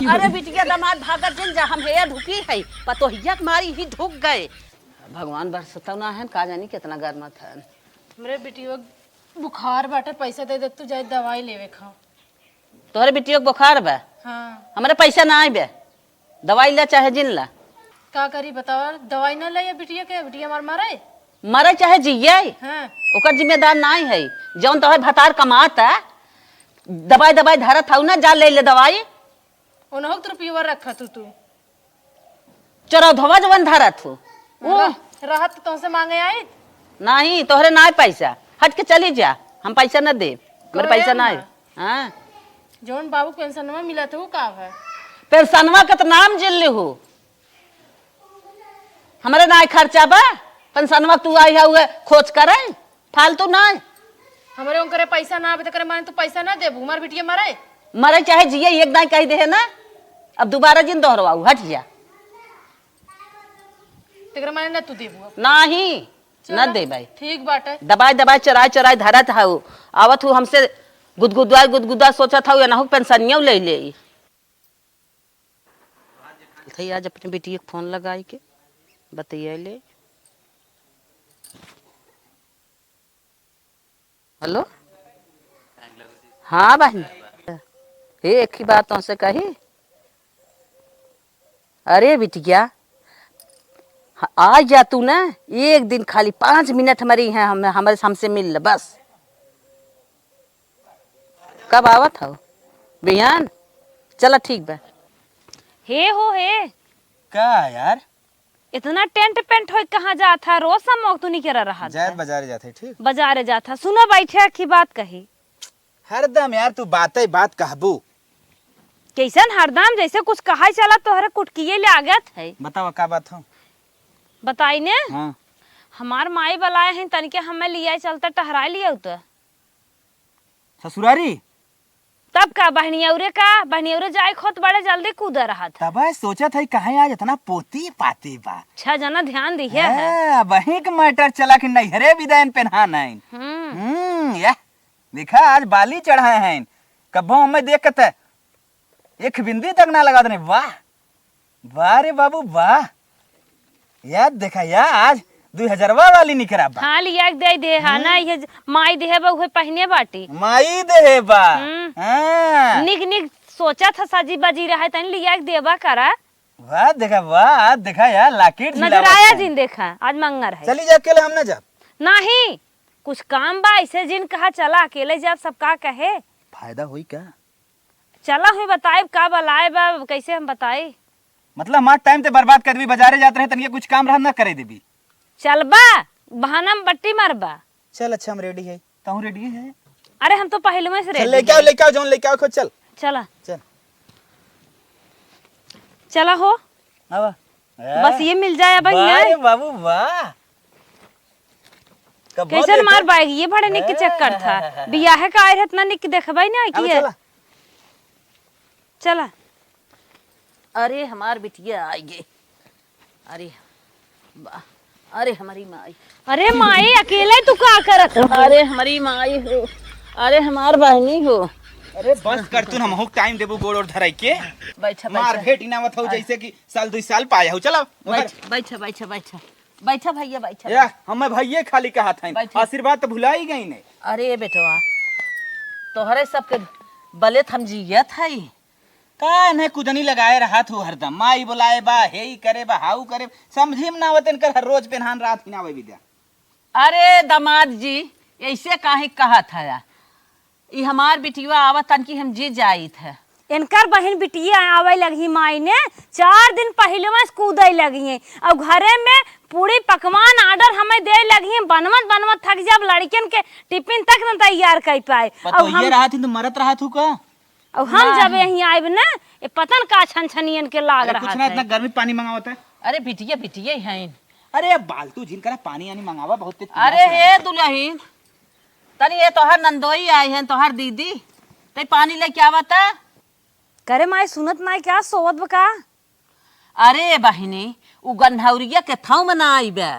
अरे बिटिया दामाद भागत जिन जा हम हेया ढुकी है पतोहिया के मारी ही ढुक गए। भगवान बरसता ना है का जानी कितना गर्मा था। मेरे बिटिया बुखार बाटे पैसा दे तू जाए दवाई लेवे खाओ। तोहरे बिटिया के बुखार बा? हाँ। हमारे पैसा ना आए दवाई ला चाहे जिन ला का करी बताओ दवाई ना ले बिटिया के बिटिया मार मारे मरे चाहे जिये हाँ। ओकर जिम्मेदार ना है जौन तोहर भतार कमाता दवाई दवाई धरत हूँ ना जा ले ले दवाई उन्हों तो रुपया रखा तू चौराधवा जवन धरत हो राहत तुमसे मांगे आई नहीं तोहरे ना पैसा हट के चली जा हम पैसा न दे मेरे पैसा ना है। हाँ जौन बाबू पेंशन में मिला था वो का है पेंशनवा का तो नाम जिल हो हमारे ना खर्चा बा पेंशनवा तू आई है खोज करे फालतू ना हमारे उनकरे पैसा ना आवे करे माने तो पैसा ना देबू हमार बिटिया मरे मरे चाहे जिये एक दाई कही दे ना अब दोबारा जिन दोहरवाऊ हट जा तेरे माने ना तू देबू नहीं न दे भाई ठीक बाटे दबाई दबाई चराई चराई धरत हूँ आवत हूँ हमसे गुदगुदा सोचत हूँ ना पेंशनिया ले ले आज अपने बेटी को फोन लगाई के बताइए ले। हेलो हाँ बहन एक ही बात तुमसे कही अरे बिटिया आ जा तू ना एक दिन खाली 5 मिनट हमारी है हमारे हमसे मिल बस। कब आवत हो बिहान चला ठीक बा। हे हो हे का यार इतना टेंट पेंट हो कहाँ जाता रोज सब तू नहीं करा रहा जाए बाजार जाते ठीक बाजारे जाता सुनो बैठे की बात कही हरदम यार तू बात कहबू कैसन हरदम जैसे कुछ कहा चला तोहरे कुटकिए ले आ गया है बताओ का बात हो बताई ने हाँ। हमार माई बलाए हैं तनिके हमें लिया चलता टहरा लिया तो ससुरारी तब का बहनियौरे जाए खोत बड़े जल्दी कूद रहा था तब सोचा था कहाँ आज इतना पोती पाती बा 6 जना ध्यान दिए है वही का मैटर चला कि नैहरे विदायन पहना नहीं या देखा आज बाली चढ़ाए हैं कब्बो में देख एक बिंदी तक ना लगा देने वाह वाह रे बाबू वाह यार देखा यार आज 2000 वाली निकरा बा हाँ लिया दे हा ना ये माई दे बा उहे पहने बाटी माई दे बा हां निक सोचा था साजी बाजी रहा तन लिया देबा करा वाह देखा यार लाकेट नजर आया जिन देखा आज मंगर है चली जा अकेले हम ना जा नहीं कुछ काम बा ऐसे जिन कहा चला अकेले जब सब का कहे फायदा हुई क्या चला हुई बताए का बलाए बा कैसे हम बताए मतलब हमार टाइम ते बर्बाद कर दी बाजारे जाते रहे तनिया कुछ काम रहा ना करे देबी चलबा बहाना में बट्टी मारबा चल अच्छा हम रेडी है कहूं रेडी है अरे हम तो पहले में से चल लेके आओ जोन लेके आओ खुद चल चला चल चला हो आवा बस ये मिल जाए अब वाह बाबू वाह कैसे मार बाएगी ये बड़े निक चक्कर था बियाह का आए इतना निक देखबई ना की है चला अरे हमार बिटिया आई गई अरे हमारी माई अरे माई अकेले तू का करत अरे हमारी माई हो अरे हमार बहनी हो अरे बस कर तू हम टाइम देबो गोड़ और धराई के बैठा मार भेट इनावत हो जैसे कि साल 2 साल पाया हो चला बैठा भैया बैठा या हम भैया खाली कहा था आशीर्वाद तो भुला ही गई नहीं। अरे बेटवा तोहरे सबके बले हम जियत है का ने कुदनी लगाए रहा तू हरदम माई बुलाए बा हे ही करे बा हाउ करे समझी में ना आवतन कर हर रोज पेनहान रात ही ना आवे विद्या। अरे दामाद जी ऐसे काहे कहा था ये हमार बिटिया आवत तन की हम जी जाई थे इनकर बहन बिटिया आवे लगी माई ने 4 दिन पहले में कूदे लगी है और घरे में पूरी पकवान आर्डर हमें दे लगी है बनमत थक जब लड़कियन के टिफिन तक न तैयार कर पाए और हम रहा थी तो मरत रहा तू का और हम जब यहीं आए ना ये पतन का छनछनियन के लाग रहा कुछ ना इतना गर्मी पानी मंगावता है। अरे बिटिया हैं अरे बालतू जिनका पानी यानी मंगावा बहुत। अरे हे दुल्हन तनी ये तोहर नंदोई आई है तोहर दीदी ते पानी लेके आवत है करे माई सुनत माई क्या सोवत बका। अरे बहिनी उ गन्हौरिया के थाव में ना आईबे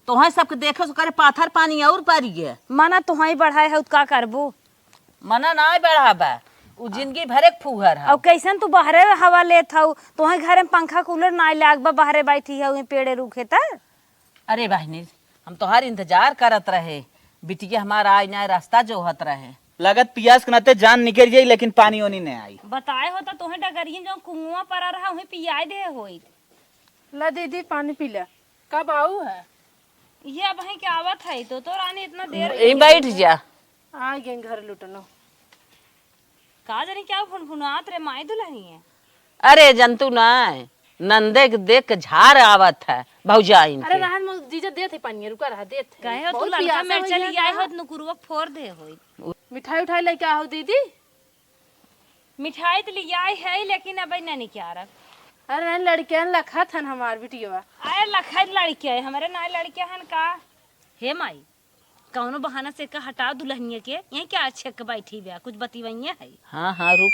तोहे सबके देखे करे पाथर पानी और पारी गे मना तोहाई बढ़ाए है का करबो मना ना बढ़ाबे उ जिंदगी भर एक फूहर है। और कैसन तू बाहरे हवा लेत हऊ, तोहे घर में पंखा कूलर ना लाग बा, बाहरे बैठी हऊ पेड़े रूखे त। अरे बहनी हम तोहार इंतजार करत रहे, बिटिया हमारा आई ना रास्ता जोहत रहे। लगत पियास के नाते जान निकल जाई लेकिन पानी ओनी नहीं आई। बताए होता तोहे डगरियन जो कुआं पर रहा वहीं पियाई दे होई। ला दीदी पानी पी ले। कब आऊ है? ये अब है क्या आवत है तो रानी इतना देर यहीं बैठ जा। आ गए घर लुटनो। का जानी क्या फुनफुनात रे माई दुल्हनी है। अरे जंतु ना नंदे के देख के झाड़ आवत है भौजाइन अरे के। रहन मो जीजा देत है पानी, रुका रहा देत है। कहे हो तू बहुत लड़का प्यासा में हो चली गया आई ना। हो नुकुरवा फोड़ दे होई। मिठाई उठाई लेके आओ दीदी। मिठाई तो ले आई है लेकिन अब नहीं क्या रख। अरे रहन लड़कियन लखा थन हमार बिटिया। आए लखा लड़के है हमारे ना लड़के हन का। हे माई कौनो बहाना से का हटा दुल्हनिया के यहीं क्या अच्छे के बैठी बिया कुछ बतिवैया है। हाँ हाँ रुक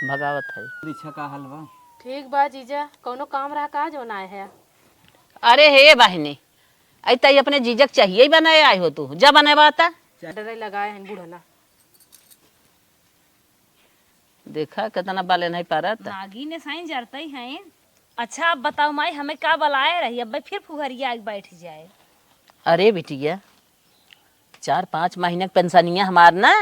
भगावत है। परीक्षा का हलवा ठीक बा जीजा, कौनो काम रहा का जो ना है। अरे हे बहनी ऐता ही अपने जीजक चाहिए ही बनाए आए हो तू, जा बनाए बाता। डरे लगाए हैं बूढ़ला। देखा कितना बाले नहीं पारत। नागी ने साइन जरते ही हैं। अच्छा अब बताओ माई हमें का बलाए रही अब फिर फुहरिया आके बैठ जाए। अरे बिटिया 4-5 महीने की पेंशनिया हमार ना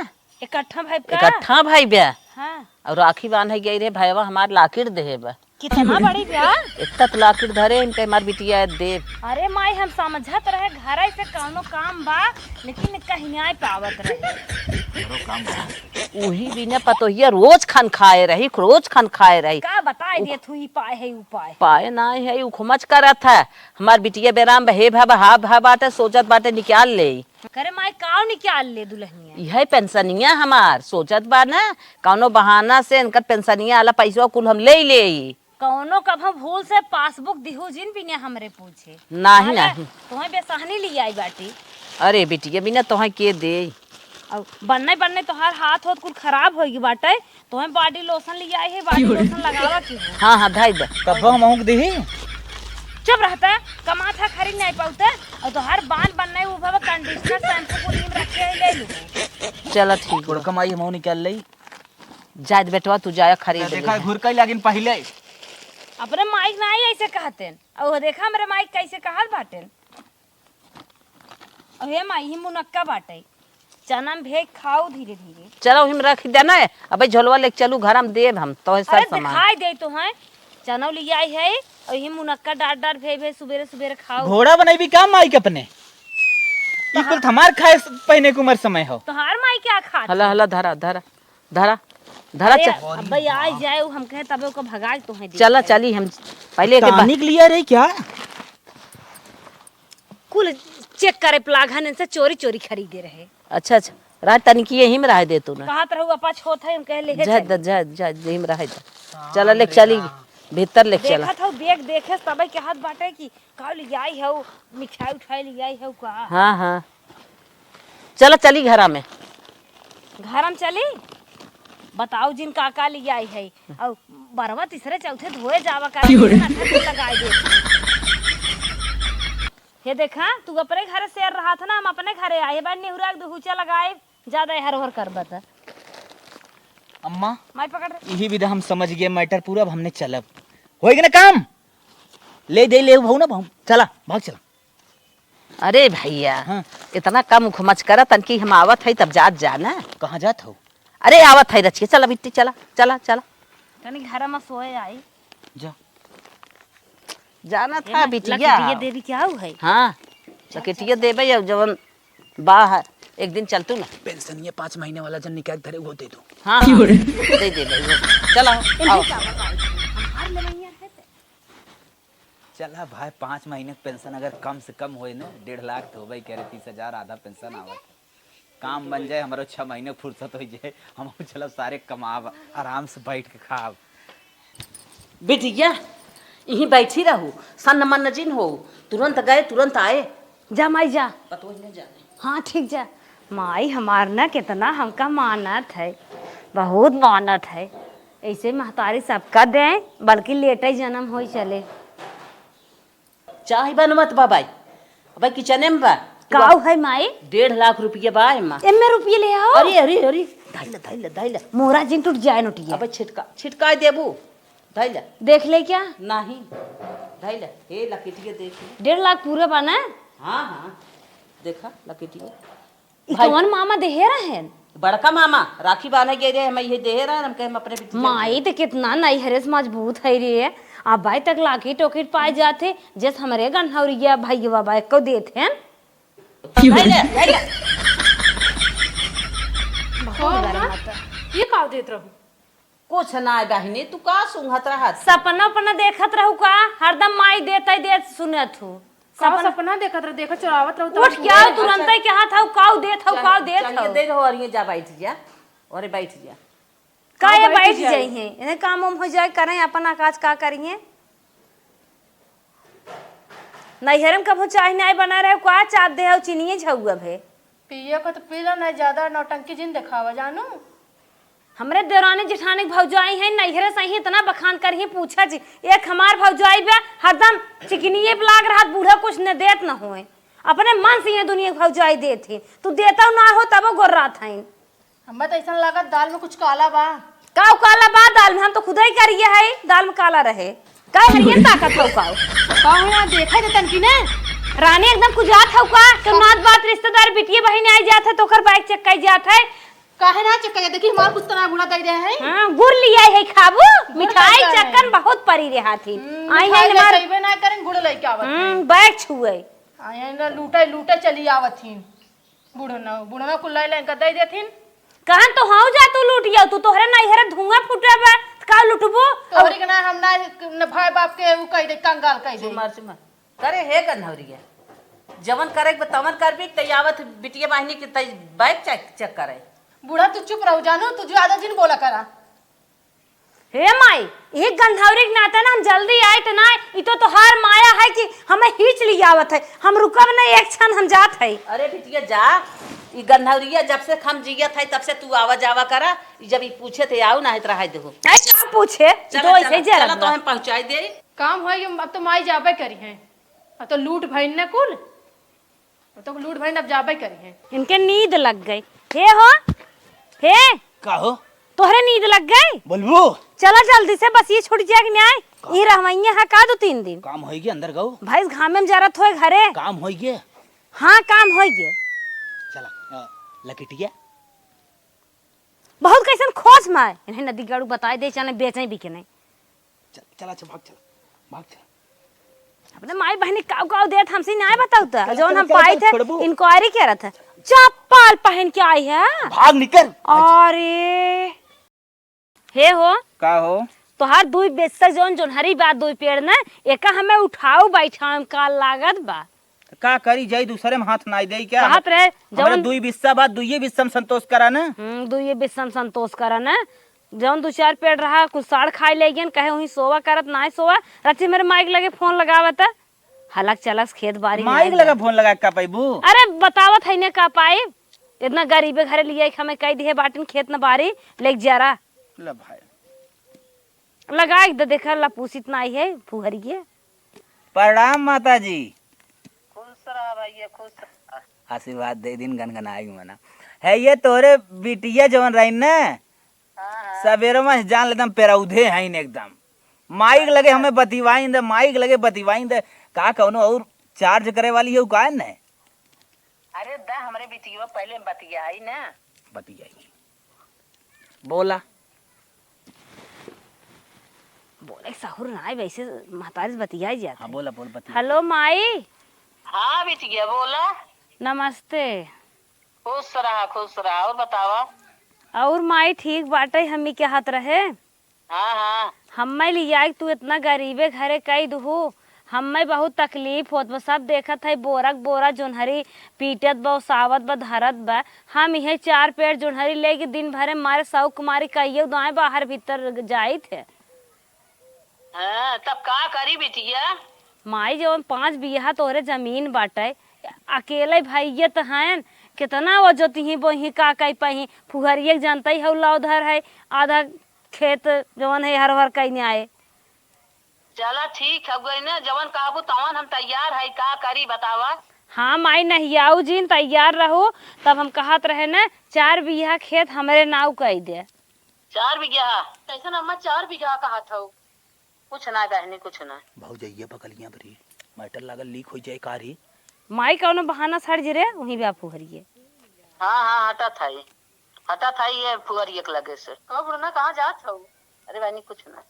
इकट्ठा भाई का। इकट्ठा भाई ब्या हाँ और राखी बांधे गई रे भाईवा हमार लाकिर दे बा। कितना बड़ी ब्याह। इतना तो लाकिर धरे इनके हमार बिटिया दे। अरे माई हम समझत रहे घर से कौनो काम बा लेकिन कहीं नहीं पावत रहे। उही बिना पतोहिया रोज खान खाए रही, रोज खान खाए रही। का बताए दिए तू ही पाए है उपाय। पाए ना है उ खुमच करत है हमार बिटिया बेराम बहे भा बाटे सोचत बाटे निकाल ले। करे माई काव निकाल ले दुल्हनिया। यह पेंशनिया हमार सोचत बा ना कौनो बहाना से इनकर पेंशनिया वाला पैसा कुल हम ले ले। कौनो कभो भूल से पासबुक दिहु जिन बिना हमरे पूछे। नाही नाही। तुम्हें बेसहनी ली आई बाटी। अरे बिटिया बिना तोहे के दे। और बनने तोहार हाथ होत कुल खराब होगी बाटे। तुम्हें बॉडी लोशन ली आई है, बॉडी लोशन लगावा की हो। हाँ हाँ धाई दे। कब हम आहू दी चुप रहता है कमा था खरीद नहीं पाते। और तोहार बाल बनने वो बाबा कंडीशनर शैम्पू को नीम रखे है ले लूं। चलो ठीक थोड़ा कमाई हम निकाल लई। जायद बेटवा तू जाया खरीद देखा ले। घुर कई लागिन पहले अपने माइक ना ऐसे कहते और वो देखा मेरे माइक कैसे कहत बाटे। और हे माई ही मुनक्का बाटे चना में भेज खाओ धीरे धीरे। चलो हिम रख देना है अबे झोलवा लेके चलू घर हम देब हम तो अरे सब सामान। दिखाई दे तो है चना ले आई है और ये मुनक्का डाट डाट भेज सुबेरे सुबेरे खाओ। घोड़ा बनाई भी काम माई के अपने इकुल हमार खाए पहने के उम्र समय हो। तोहार माई क्या खा। हला हला धरा धरा धरा धरा चल। अब भाई आ जाए हम कहे तबे को भगाए तो है। चला चली हम पहले के टॉनिक लिया रे क्या कुल चेक करे प्लाघन से चोरी चोरी खरीदे रहे। अच्छा अच्छा रात तनिकी यही में रह दे तू ना। कहत रहू अपा छोट है हम कहे ले जा जा जा यही में रह दे। चला ले चली भीतर ले चला। देखत हो बैग देखे तबे के हाथ बाटे की का ले आई हो मिठाई उठाई ले आई हो का। हाँ हाँ चला चली घरा में। घर में चली बताओ जिन काका ले आई है और बरवा तीसरे चौथे धोए जावा का लगाई दे। ये देखा तू अपने घर से रहा था ना हम अपने घरे आए बार नेहुरा दुहुचा लगाए ज्यादा हर हर कर बता। अम्मा मैं पकड़ रही। यही विधा हम समझ गए मैटर पूरा अब हमने चलब होएगा ना काम ले दे ले भाऊ ना भाऊ चला भाग चला। अरे भैया हाँ। इतना कम खुमच कर तनकी हम आवत है तब जात जाना। कहाँ जात हो अरे आवत है रचिए चला बिट्टी चला चला चला। तनी घर में सोए आई जा जाना था ये बिटिया। देवी क्या हो है। हाँ लकेटिया देबे अब जवन बाहर एक दिन चलतू ना। पेंशन ये 5 महीने वाला जन निकाल धरे वो दे दो। हाँ हाँ दे दे चला आओ। चला भाई 5 महीने की पेंशन अगर कम से कम होए ना 1.5 लाख तो भाई कह रहे 30,000 आधा पेंशन आवत काम बन जाए हमारो 6 महीने फुर्सत हो जाए हम चलो सारे कमाब आराम से बैठ के खाब। बिटिया यहीं बैठी रहू सन मन जिन हो तुरंत गए तुरंत आए। जा माई जा। पतो ही नहीं जाने। हाँ ठीक जा। माई हमार ना कितना हमका मानत है बहुत मानत है। ऐसे महतारी सबका दें बल्कि लेटे जन्म हो चले। चाय बनमत बाबाई अब किचने में बा काऊ है माई 1.5 लाख रुपया बा एमा। एमे रुपये ले आओ। अरे अरे अरे धैल मोरा जिन टूट जाए नोटिया। अब छिटका देबू धैल देख ले क्या? नहीं धैल हे लकीटिए देख 1.5 लाख पूरे बना। हाँ हाँ देखा लकीटिए ई कौन मामा देहे रहन? बड़का मामा राखी बांधे गए रे हम ये दे रहा हम कहे हम अपने बिटिया माई तो कितना नहीं हरेस मजबूत है रे। अब भाई तक लाके टोकेट पाए जाते जैसे हमारे गन्हौरिया भाई बाबा को देते हैं। धैल ये का देत रहू? कुछ ना बहनी तू का सुंघत रहत सपना अपना देखत रहू का? हरदम माई देते देत सुनत हूँ। सपना देखत रह देखत चुरावत रहू उठ क्या तुरंत ही क्या था काऊ देत हूँ काऊ देत चलिए हूँ। दे हो और ये जा बैठ जा और बैठ जा का ये बैठ बैठ जाए। जाई हैं इन्हें काम उम हो जाए करें अपन आकाश का करिए। नैहरम कभू चाय नहीं बना रहे का चाप दे हो चीनिए झुआ भे पिए को तो पीला नहीं ज्यादा नौटंकी जिन दिखावा जानू। हमरे देरानी जेठानी भौजाई है नैहरे से ही इतना बखान कर ही पूछा जी एक हमार भौजाई बे हरदम चिकनिए लाग रहा बूढ़ा कुछ न देत न होए अपने मन से ये दुनिया भौजाई देती तू देता ना हो तब गोर रहा था। हमें तो ऐसा लगा दाल में कुछ काला बा। काऊ काला बा दाल में हम तो खुद ही करिए है दाल में काला रहे का हरियन ताकत हो काऊ काहे ना देखा दे तनकी ने रानी एकदम कुजात हो का तो नात बात रिश्तेदार बिटिया बहन आई जात है तो कर बाइक चेक कर जात है। काहे ना चक्कर देखी हमार कुछ तना बुढ़ा दे रहे हैं। हां गुड़ लिया है खाबू मिठाई चक्कन बहुत परी रे हाथी आई है हमार सहीबे ना करें गुड़ लेके आवत बैग छुए आए ना लूटे लूटे चली आवथिन बुढ़ना कुल्ला लेके दे देथिन। कहन तो हाउ जा तू लूटिया तू तोहरे नैहरे धुआं फुटे बा का लुटबो तोहरी के ना हम ना भाई बाप के उ कह दे कंगाल कह दे चुमर करे हे गन्हौरिया जवन करे तवन करबी तैयावत बिटिया बहनी के बैग चेक करे। बूढ़ा तू चुप रहो जानू तू ज्यादा जिन बोला करा। हे माई एक गंधौरी के नाते ना हम जल्दी आए तो ना ई तो हार माया है कि हमें हिच लियावत है हम रुकब नहीं एक क्षण हम जात है। अरे बिटिया जा ई गन्हौरिया जब से हम जियत है तब से तू आवा जावा करा जब ई पूछे थे आओ ना है रहा देखो क्या पूछे तो ऐसे जरा तो हम पहुंचाई दे काम है अब तो माई जाबे करी है अब तो लूट भइन ने कुल अब तो लूट भइन अब जाबे करी है। इनके नींद लग गई हे हो हे का हो तोहरे नींद लग गई बोलबू चला जल्दी से बस ये छूट जाए कि नहीं ये रहवैया है का 2-3 दिन काम होई के अंदर गओ भाई घामे में जरा थोए घरे काम होई के हाँ काम हो गए चला लकीटिया बहुत कैसन खोज माय इन्हें नदी गाड़ू बताए दे चाहे बेचे भी के नहीं चला भाग चल अपने माई बहनी काव काव देत हमसे नहीं बताऊ था चला, जौन चला, हम चला, पाई थे छोड़बू। इंक्वायरी किया रहा था चप्पल पहन के आई है भाग निकल अरे हे हो का हो तोहार दुई बेचतक जौन जोनहरी बात दुई पेड़ न एका हमें उठाऊ बैठाऊ का लागत बा का करी जाई दूसरे में हाथ नाई देई क्या कहत रहे हमरा जौन दुई बिस्सा बात दुइये बिस्सा में संतोष करा ना दुई बिसम संतोष करा न जौन 2-4 पेड़ रहा कुछ साड़ खाए ले गन कहे वही सोवा करत ना सोवा रची मेरे माइक लगे फोन लगावत हलक चलक खेत बाड़ी में माइक आइल लगा फोन लगा का पाइबू अरे बतावत है ने का पाए इतना गरीबे घरे लिए हमें कह दिए बाटिन खेत न बारी लेक जरा ले भाई लगा एक देखा ला पूछ इतना आई है फुहरी के प्रणाम माता जी खुश रह भैया खुश आशीर्वाद दे दिन गनगनाई मना है ये तोरे बिटिया जवन रही ना सवेरे में जान लेदम पेरौधे हैं एकदम माइक लगे हमें बतिवाई दे माइक लगे बतिवाई दे का कौनो और चार्ज करे वाली है का न अरे दा हमरे बिटिया पहले बतियाई ना बतियाई बोला बोले साहुर ना आई वैसे महतारी बतियाई जात हाँ बोला बोल बतिया हेलो माई हाँ बिटिया बोला नमस्ते खुश रहा और बतावा और माई ठीक बाटे हमी के हाथ रहे हाँ हमें लिया तू इतना गरीबे घरे कई दू हमें बहुत तकलीफ होत बा सब देखत है बोरक बोरा जोनहरी पीटत बा सावत बा धरत बा हम यही 4 पेड़ जोनहरी लेके दिन भरे मारे सौ कुमारी कहिए दाएं बाहर भीतर जाई थे तब का करी बिटिया माई जो 5 बीघा तोहरे जमीन बाटे अकेले भैया तो हैं कितना वो जो तिही बोही का कई पही फुहरिए जानता ही हौला उधर है आधा खेत जवन है हर हर कहीं आए चला ठीक है गई ना जवन काबू तवन हम तैयार है का करी बतावा हाँ माई नहीं आऊ जीन तैयार रहो, तब हम कहत रहे न 4 बीघा खेत हमारे नाव कही दे। 4 बीघा? कैसा अम्मा 4 बीघा कहा था? कुछ ना बहनी, कुछ ना। भौजैया बगलियां बरी मैटर लागल लीक हो जाए कारी। माई कौनो बहाना सड़ जरे वहीं बापू हरिए। हाँ हाँ हटा था ये फुहरिए के लगे से। कब बुढ़ना कहाँ जात हो? अरे बहनी कुछ ना।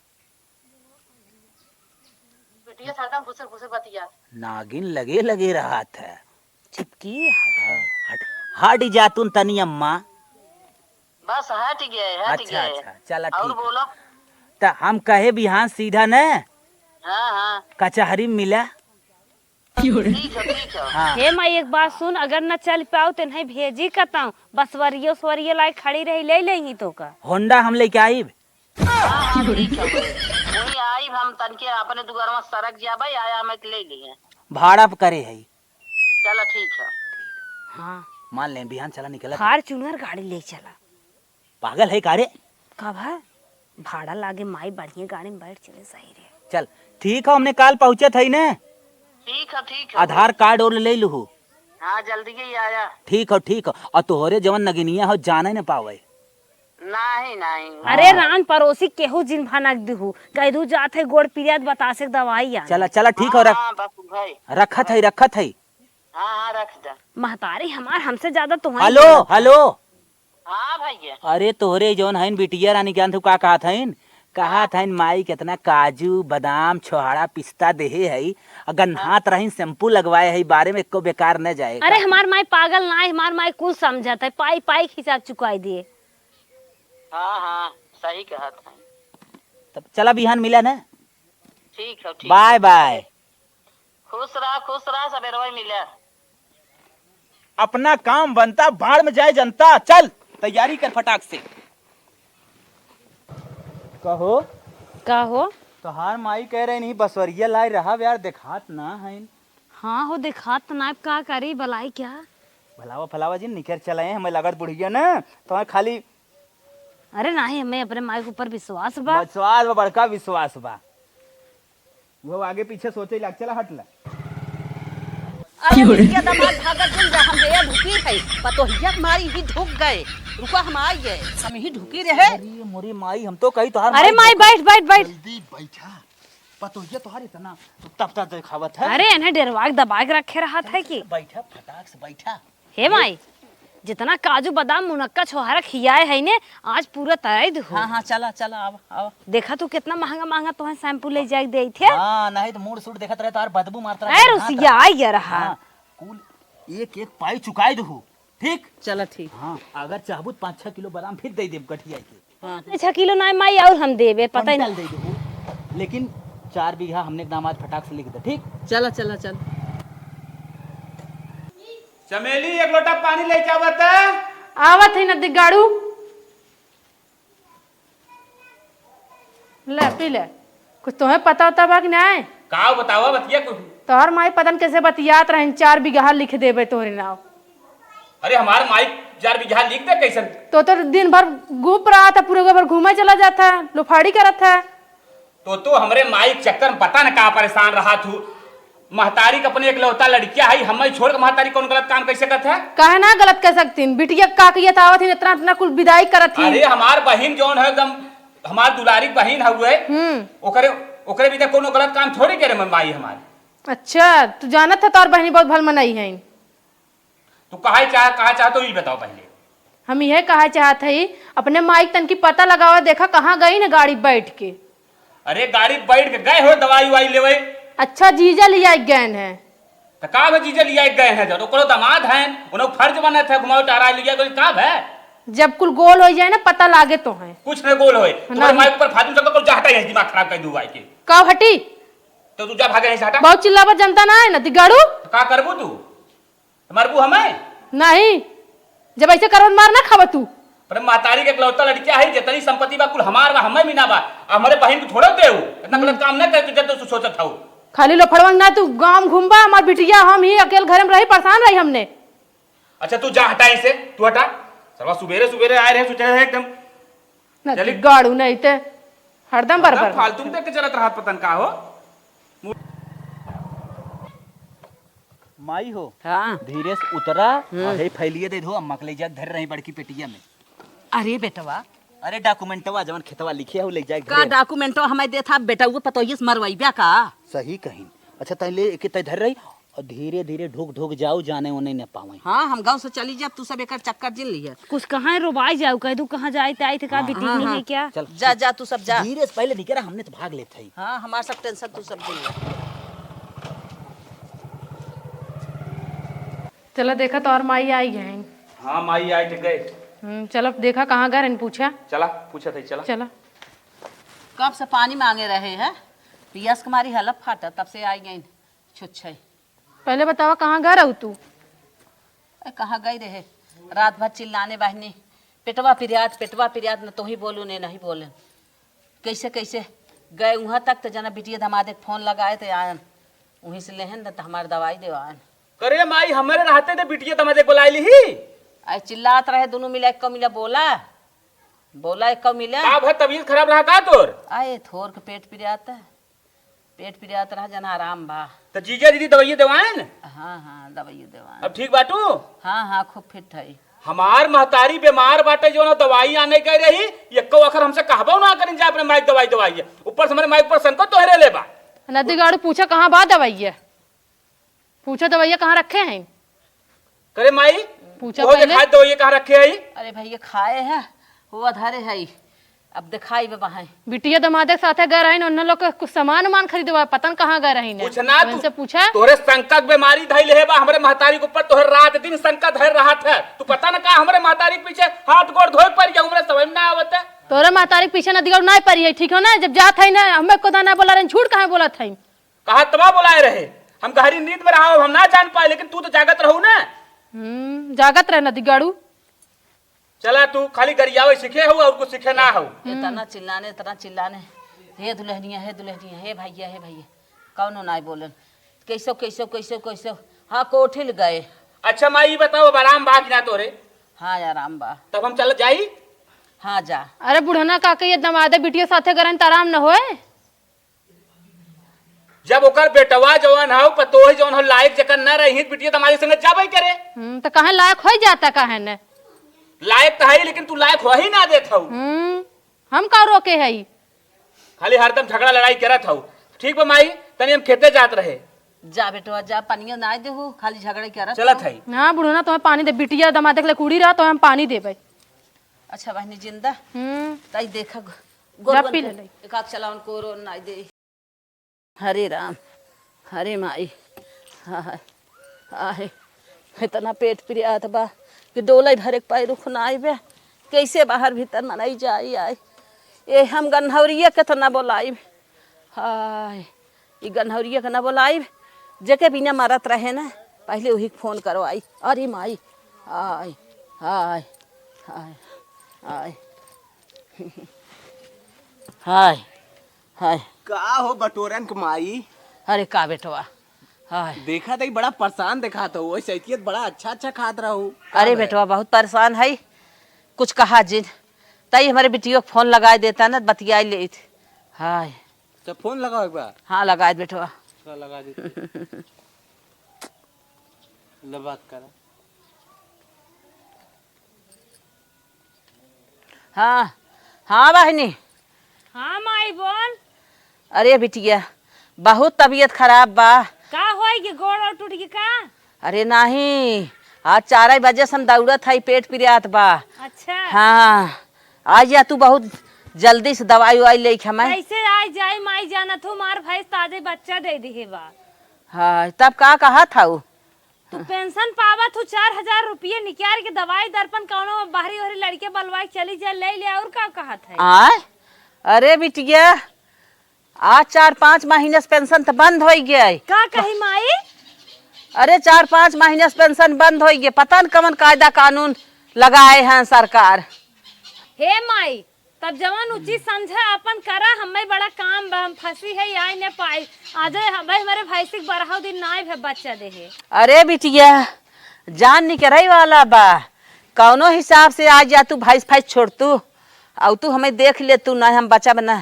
बिटिया सरदम फुसर फुसर बतिया। नागिन लगे लगे रहा था। चिपकी हट जातुन तनी अम्मा। बस हट गए अच्छा चला और ठीक। बोलो। तो हम कहे बिहान सीधा न हाँ कचहरी में मिला। ठीक है। हाँ हे माई एक बात सुन, अगर न चल पाओ तो नहीं भेजी कताऊ, बस वरियो स्वरियो लाई खड़ी रही ले लेही तो का। होंडा हम लेके आईब। हाँ ठीक है। वही आई हम तनके अपने दुगरवा सड़क जाबे आया मैं ले लिए। भाड़ा पे करे है। चलो ठीक है। हाँ मान ले बिहान चला निकला। फॉर्च्यूनर गाड़ी ले चला। पागल है कारे? कब है भाड़ा लागे माई, बढ़िया गाड़ी में बैठ चले सही रे। चल ठीक है, हमने काल पहुँचे थे न। ठीक है। आधार कार्ड और ले लू। हाँ जल्दी ही आया। ठीक है। और तोहरे जवन नगिनिया हो जाने न पावे। नहीं। अरे रान पड़ोसी केहू जिन भनक दिहू कह दू जाते गोड़ पीरियत बतासे दवाई आ। चला ठीक है। हाँ बापू भाई। रखत है। हाँ रख दे। महतारी हमार हमसे ज्यादा तुम्हारी। हेलो। हाँ भैया। अरे तोहरे जौन है बिटिया रानी ज्ञान तू का कहा था माई कितना काजू बादाम छोहाड़ा पिस्ता देहे है, अगर नहात रही शैम्पू लगवाए है, बारे में एको बेकार न जाए। अरे हमार माई पागल ना है, हमार माई कुछ समझत है, पाई पाई हिसाब चुकाई दिए। हाँ सही कहा था। तब चला बिहान मिला ना। ठीक है। बाय। खुश रहा सवेरे मिले। अपना काम बनता बाढ़ में जाए जनता। चल तैयारी कर फटाक से। कहो तोहार माई कह रहे नहीं बसवरिया लाई रहा यार, देखात ना है। हाँ हो देखा तो नाइब का करी भलाई क्या भलावा जी निकल चले हैं, हमें लगत बुढ़िया ना तो खाली। अरे नहीं हमें अपने माई के ऊपर विश्वास बा। विश्वास बा, बड़का विश्वास बा। वो आगे पीछे सोचे लग चला हट ला। अरे भैया दामाद भागत दिन जा हम भैया ढुकी है पतोहिया मारी ही ढुक गए। रुका हम आई गए, हम ही ढुकी रहे। अरे मोरी माई हम तो कही तोहार। अरे माई बैठ जल्दी बैठा। पतोहिया तोहार इतना तब दिखावत है। अरे इन्हें डरवा के दबा के रखे रहा था कि बैठा फटाक से बैठा। हे माई जितना काजू बादाम मुनक्का छोहारा खियाए है ने आज पूरा तैयार हो। हाँ चला आवा। देखा तू कितना महंगा तो है शैम्पू ले जाके दे थे। हां नहीं तो मूड सूट देखत रहे तार बदबू मारता रहे। अरे रुसिया आ रहा। कुल एक पाई चुकाई दहू। ठीक चला ठीक। हाँ अगर चाहबू 5-6 किलो बादाम फिर दे देब गठिया के। हाँ 6 किलो ना माई और हम देबे पता ही नहीं दे देबू, लेकिन 4 बीघा हमने दामाद फटाक से लिख दे। ठीक चल। चमेली एक लोटा पानी लेके आवत है। आवत है नदी गाड़ू ले पी ले। कुछ तुम्हें पता होता बा कि नहीं? का बतावा बतिया कुछ। तोहर माई पतन कैसे बतियात रहे 4 बीघा लिख देबे तोहरे नाव। अरे हमार माई 4 बीघा लिख दे कैसन। तो दिन भर घूप रहा था, पूरे भर घूमे चला जाता है, लोफाड़ी करत है। तो हमरे माई के चक्कर में पता न का परेशान रहा तू। महतारी के अपने इकलौता लड़किया है, हमें छोड़ के महतारी कौन गलत काम कैसे करत है? काहे ना गलत कर सकती बिटिया का किया आवत ही इतना कुल विदाई करत थी। अरे हमार बहन जौन है एकदम हमार दुलारी बहन हुए, ओकरे भी कोनो गलत काम थोड़ी करे माई हमारी। अच्छा तू जानत था तोर बहनी बहुत भल मनाई है। तू कहा चाह तो ये बताओ पहले। हम यह कहा चाहत है अपने माई तन की पता लगावा, देखा कहाँ गई ना गाड़ी बैठ के। अरे गाड़ी बैठ के गए हो दवाई वाई लेवे। अच्छा जीजा लिया गए है तो का में जीजे लिया गए हैं जब ओकरो दामाद हैं, उन्हें फर्ज बना था घुमाओ टहरा लिया कोई काम है। जब कुल गोल हो जाए ना पता लागे तो है कुछ न गोल होए। तुम्हारे माई ऊपर फालतू जगह को जाहटा है, दिमाग खराब कर दूवाई के। का हटी तो तू जा भागे नहीं हटा। बहुत चिल्लावा जनता ना है ना दिगाड़ू। तो का करबू तू? मरबू हमें नहीं, जब ऐसे करवन मार ना खावा तू। पर मातारी के इकलौता लड़किया है, जितनी संपत्ति बा कुल हमार बा, हमें भी ना बा। हमारे बहन को थोड़ा देऊ इतना गलत काम न कर तुझे तो सोचत हूं। खाली लो फड़वंग ना तू गांव घूमबा, हमार बिटिया हम ही अकेले घर में रही परेशान रही हमने। अच्छा तू जा हटा इसे, तू हटा। सर्वा सुबेरे आए रहे सोचे रहे एकदम ना चली। गाड़ू नहीं ते हरदम बरबर फालतू में देख के चलत रहा पतन का हो। माई हो हाँ धीरे से उतरा अरे फैलिए दे दो अम्मा के ले जा धर रही बड़की पेटिया में। अरे बेटवा अरे डॉक्यूमेंटवा जवन खेतवा लिखे हो ले जाए का डॉक्यूमेंटो हमें दे था बेटा वो पतोहिए से मरवाइबा का। सही कहीं। अच्छा तै ले के तै धर रही और धीरे धीरे ढुक ढुक जाओ जाने उन्हें न पावे। हाँ हम गांव से चली जा तू सब एक चक्कर जिन लिया। कुछ कहाँ रुबाई जाऊ कह दू कहाँ जाए ताई थे का बेटी नहीं है क्या। चल जा जा तू सब जा। धीरे से पहले निकला हमने तो भाग लेते ही। हाँ हमारा सब टेंशन तू सब जिन लिया। चलो देखा तो और माई आई है। हाँ माई आई थे गए। चलो देखा कहाँ गए इन पूछा। चला पूछा थे चला। चलो कब से पानी मांगे रहे हैं पियास कुमारी हलफ फाटा तब से आई गई छुच्छे। पहले बतावा कहाँ गए रहू तू। कहाँ गई रहे रात भर चिल्लाने बहनी पेटवा पिरियात न तो ही बोलू ने नहीं बोले कैसे कैसे गए वहाँ तक तो जना बिटिया धमादे फोन लगाए थे आयन वहीं से लेहन न तो हमारे दवाई दे आयन। करे माई हमारे रहते थे बिटिया तमादे बुलाई ली ही। आई चिल्लात रहे दोनों मिला एक मिला बोला एक मिला का भर तबीयत खराब रहा का तोर। आए थोर के पेट पिरियात रहा जना आराम बा। तो जीजा दीदी दवाई देवाएं। हाँ हाँ दवाई देवा। अब ठीक बाटू। हाँ खूब फिट है। हमार महतारी बीमार बाटे जो ना दवाई आने गई रही एको अखर हमसे कहबो ना करें जा अपने माइक दवाई ऊपर से हमारे माइक पर संकट तो हरे लेबा। नदी गाड़ू पूछा कहाँ बा दवाइया। पूछा दवाइया कहाँ रखे हैं। करे माई पूछा वो पहले। दिखाई दवाई कहाँ रखे है। अरे भैया खाए है वो धरे है अब दिखाई बे बहाए। बिटिया दमादे के साथे गए रही उन लोग कुछ सामान उमान खरीदवा पतन कहाँ गए रही पूछना उनसे पूछा। तोरे संकट बीमारी धैल है बा हमारे महतारी के ऊपर तोहरे रात दिन संकट धैर रहा था तू पता ना का हमारे महतारी के पीछे हाथ गोड़ धोए पड़ गया हमरे समझ में ना आवत है। तोरे महतारी के पीछे नदी गाड़ू नहीं पड़ी है ठीक हो ना जब जात है ना हमें को ना बोला रहे झूठ कहाँ बोला था। कहा तबा बुलाए रहे हम गहरी नींद में रहा हम ना जान पाए लेकिन तू तो जागत रहू ना। जागत रहे नदी गाड़ू। चला तू खाली गरियावे सीखे हो और कुछ सीखे ना हो। इतना चिल्लाने हे दुल्हनिया हे भैया कौनो ना बोलन कैसे हाँ कोठिल गए। अच्छा माई ये बताओ आराम बा कि ना तोरे। हाँ आराम बा तब हम चल जाई। हाँ जा। अरे बुढ़ना का ये दमादे बिटिया साथे गरन आराम न होए। जब ओकर बेटवा जवान हो पतोही जवान हो लायक जकर न रही बिटिया तुम्हारे संग जाबे करे। तो कहे लायक हो जाता कहे न लायक तो है लेकिन तू लायक हो ही ना देत हो। हम का रोके है खाली हरदम झगड़ा लड़ाई करत हो। ठीक बा माई तनी हम खेते जात रहे। जा बेटवा जा पानिया ना देहु खाली झगड़े कर चलत है। हाँ बुढ़ना तुम्हें पानी दे बिटिया दमादे के लिए कूड़ी रहा तो हम पानी देबे। अच्छा बहनी जिंदा ताई देखा जा पी ले ले। एक आध चलावन कोरो ना दे। हरे राम हरे माई हाय हाय इतना पेट पिरियात बा कि डोले भरे पाई रुख ना आइबे कैसे बाहर भीतर मनाई जाई आए ये हम गन्हौरिया के तो ना बोलाई। हाय ये गन्हौरिया के ना बोलाई जेके बिना मरत रहे ना पहले वही फोन करवाई। अरे माई हाय हाय हाय हाय हाय हाय का हो बटोरन के माई। अरे का बेटवा हाय देखा था बड़ा परेशान देखा था वो सैतियत बड़ा अच्छा खात रहा हूँ। अरे बेटवा बहुत परेशान है कुछ कहा जिन तई हमारे बेटियों को फोन लगाए देता ना बतिया ले। हाय तो फोन लगाओ एक बार। हाँ लगाए बेटवा लगा दे ले बात करा। हाँ बहनी। हाँ माई बोल। अरे बिटिया बहुत तबीयत खराब बा। का होई कि गोड़ और टूट गई का। अरे नहीं आज 4 बजे से हम दौड़त है पेट पिरियात बा। अच्छा हाँ आज या तू बहुत जल्दी से दवाई वाई ले हमें। कैसे आई जाई माई जाना तू मार भाई ताजे बच्चा दे दी बा। हाँ तब का कहा था वो तू पेंशन पावा तू 4000 रुपये निकाल के दवाई दर्पण कौनो बाहरी वाली लड़के बलवाई चली जा ले ले और का कहा था। आय अरे बिटिया आज 4-5 महीने से पेंशन तो बंद हो गया। का कही माई। अरे 4-5 महीने से पेंशन बंद हो गया पता न कौन कायदा कानून लगाए हैं सरकार। हे माई तब जवान उचित समझा अपन करा हमें बड़ा काम बा हम फंसी है आई न पाई आज हमारे भैंसी बरहाव दिन ना है बच्चा दे है। अरे बिटिया जान निकरई वाला बा कौनो हिसाब से आज जा तू भैंस छोड़ तू और तू हमें देख ले तू ना हम बचा बना।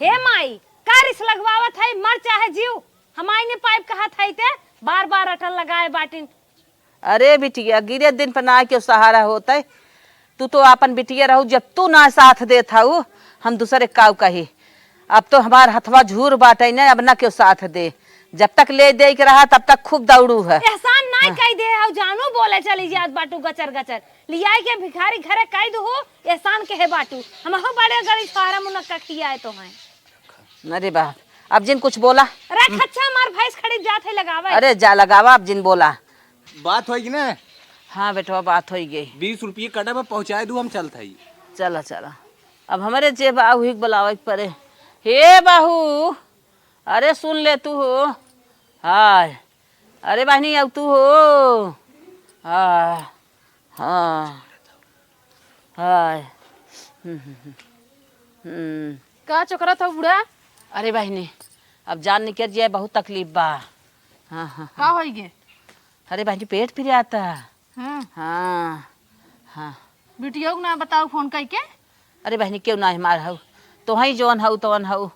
हे माई का रिस लगवावत है मर चाहे जीव हमारी ने पाइप कहा था ते बार बार अटल लगाए बाटिन। अरे बिटिया गिरे दिन पर ना के सहारा होता है। तू तो अपन बिटिया रहू, जब तू ना साथ देता हूँ हम दूसरे काव कही। अब तो हमार हथवा झूर बाटे न, अब ना क्यों साथ दे। जब तक ले दे के रहा तब तक खूब दौड़ू है। एहसान ना कह दे और जानू बोले चली जात बाटू गचर गचर लिया के भिखारी घरे कह दो हो एहसान के है बाटू। हम हो बड़े गरीब सहारा मुनक्का खियाए तो हैं। अरे बाप, अब जिन कुछ बोला। अरे खच्चा मार भैंस खरीद जात है लगावे। अरे जा लगावा, अब जिन बोला। बात होगी ना? हाँ बेटवा बात हो गई। 20 रुपये कटा में पहुँचाए दू हम चलते ही। चला चला, अब हमारे जे बाहू ही बुलावे के पड़े। हे बाहू, अरे सुन ले तू हो। हाय, अरे बहनी अब तू हो। हाय हाँ हाय। का चोकरा था बुढ़ा? अरे बहनी अब जान निकल जाए, बहुत तकलीफ बा। हाँ हाँ का होई गे? अरे बहनी पेट फिर आता। हां हाँ हाँ। बिटिया को ना बताओ फोन करके। अरे बहनी क्यों ना मार हऊ, तो ही जौन हऊ तवन हऊ।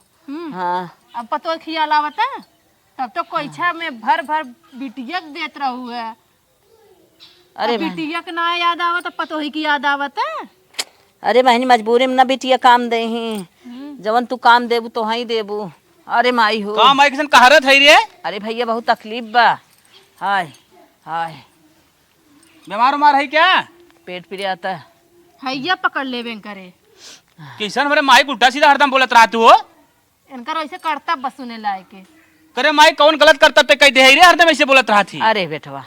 हाँ अब पतो खियाल आवत है तब तो कोईछा में भर भर बिटिया के देत रहू है। अरे बिटिया के ना याद आवत पतो ही की याद आवत है। अरे बहनी मजबूरी में ना बिटिया काम दे ही, जवन तू काम देबू तो ही देबू। अरे माई हो काम आई किसन कहारत है रे? अरे भैया बहुत तकलीफ बा। हाय हाय, बीमार उमार है क्या? पेट फिर आता है। हैया पकड़ लेवे करे। किसन हमारे माई उल्टा सीधा हरदम बोलत रहा तू हो। इनकर वैसे करता बसुने लायके। करे माई कौन गलत करता पे कह दे रे, हरदम ऐसे बोलत रहा थी। अरे बेटवा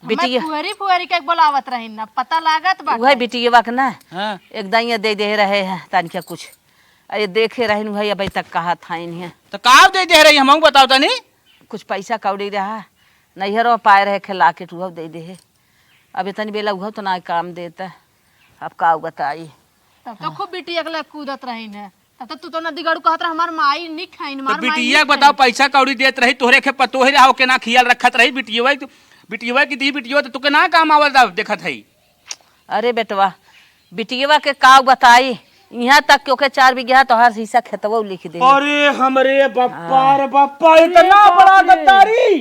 बिटिया फुहरी फुहरी के बोलावत रही ना, पता लागत बा। वही बिटिया के ना हाँ। एक दाइया दे दे रहे हैं तनिका कुछ। अरे देखे रहे भाई अभी तक कहा था इन्हें तो काव दे दे रही हम बताओ तनी। कुछ पैसा कौड़ी रहा नैहरों पाए रहे खिला के टूह दे दे। अब इतनी बेला उह तो ना काम देता। अब का बताई। तब तो खूब बिटिया के कूदत रही ने। तब तो तू तो नदी गड़ू कहत रहा हमार माई निक खाइन तो बिटिया बताओ पैसा कौड़ी देत रही तोहरे के पतो ही रहो के ना खियाल रखत रही बिटिया की दी बिटिया तो तुके ना काम आवल देखत है। अरे बेटवा बिटिया के का बताई, यहाँ तक क्योंकि 4 बीघा तो हर हिस्सा खेतवा लिख दे। अरे हमरे बप्पा रे बप्पा, इतना बड़ा गद्दारी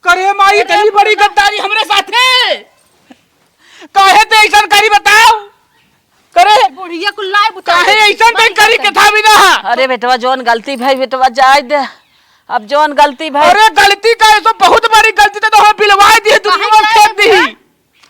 करे माई, इतनी बड़ी गद्दारी हमरे साथे काहे ते ऐसा करी बताओ? करे बुढ़िया कुल्लाए बुता काहे ऐसा करी के था बिना? अरे बेटवा जौन गलती भाई बेटवा जाए दे। अब जौन गलती भाई। अरे गलती का तो बहुत बड़ी गलती तो हम पिलवा दिए दुनिया में फेंक दी।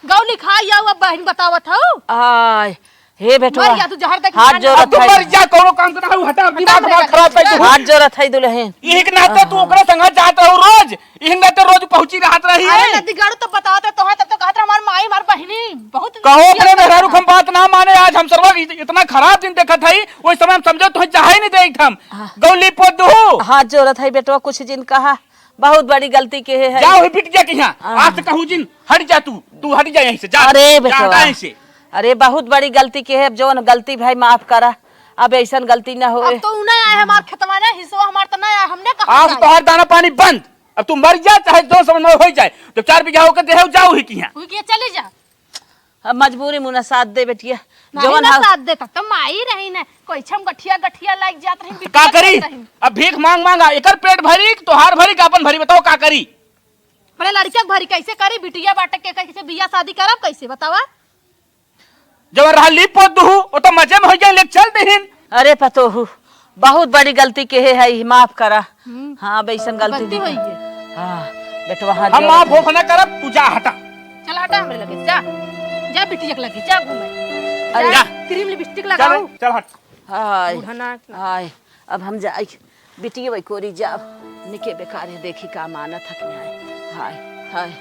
गौ लिखा या अब बहन बतावत हूं। आय हे बेटवा मर जा तू जहर देख। हाथ जोड़त तू है। मर जा, कोनो काम करना हो हटा, दिमाग मत खराब कर तू। हाथ जोड़त है दुल्हन। एक नाते तू ओकरा संग जात हो रोज, एक नाते रोज पहुंची रहत रही अरे है। नदी गड़ू तो बतावत तो है, तब तो कहत रहा हमार माई हमार बहनी बहुत कहो अपने मेहरारू हम बात ना माने। आज हम सर्व इतना खराब दिन देखत हई, ओइ समय हम समझो तो चाहे नहीं देख हम गौली पोत दू। हाथ जोड़त है बेटवा, कुछ जिन कहा बहुत बड़ी गलती के है। जाओ ही बिटिया के यहाँ आज तक कहूँ जिन हट जा, तू हट जा यहीं से जा। अरे बेटवा यहीं से अरे बहुत बड़ी गलती के है, जौन गलती भाई माफ करा, अब ऐसा गलती ना होए। अब तो उन्हें आए हमार खेतवा ने हिस्सा हमार तो नहीं आया, हमने कहा आज तो हर दाना पानी बंद। अब तू मर जा चाहे जो समझ में हो जाए, तो 4 बीघा होकर दे जाओ ही की यहाँ। हुई कि चली जा। अब मजबूरी मुना साथ दे बेटिया नहीं ना साथ देता तो माई रही ने कोई छम गठिया गठिया लाग जात रही। का करी? अब भीख मांग मांगा एकर पेट भरी तो हार भरी का अपन भरी, बताओ का करी? पहले लड़किया भरी कैसे करी? बिटिया बाटे के कैसे बियाह शादी करब कैसे बतावा? जब रहा लीप पोत दू वो तो मजे में हो जाए, ले चल देहिन। अरे पतो बहुत बड़ी गलती के है, माफ करा। हाँ बेसन गलती दी। हुई है। हाँ बेटवा हाथ हम माफ होफ ना करब, तू जा हटा। चल हटा हमरे लगे जा। जा बिटिया के लगे जा घूमे। अरे जा क्रीम लिपस्टिक लगाओ। चल हट। हाय बुढ़ना हाय, अब हम जाए बिटिया वही कोरी जाओ, निके बेकार है देखी का माना थक हाय हाय।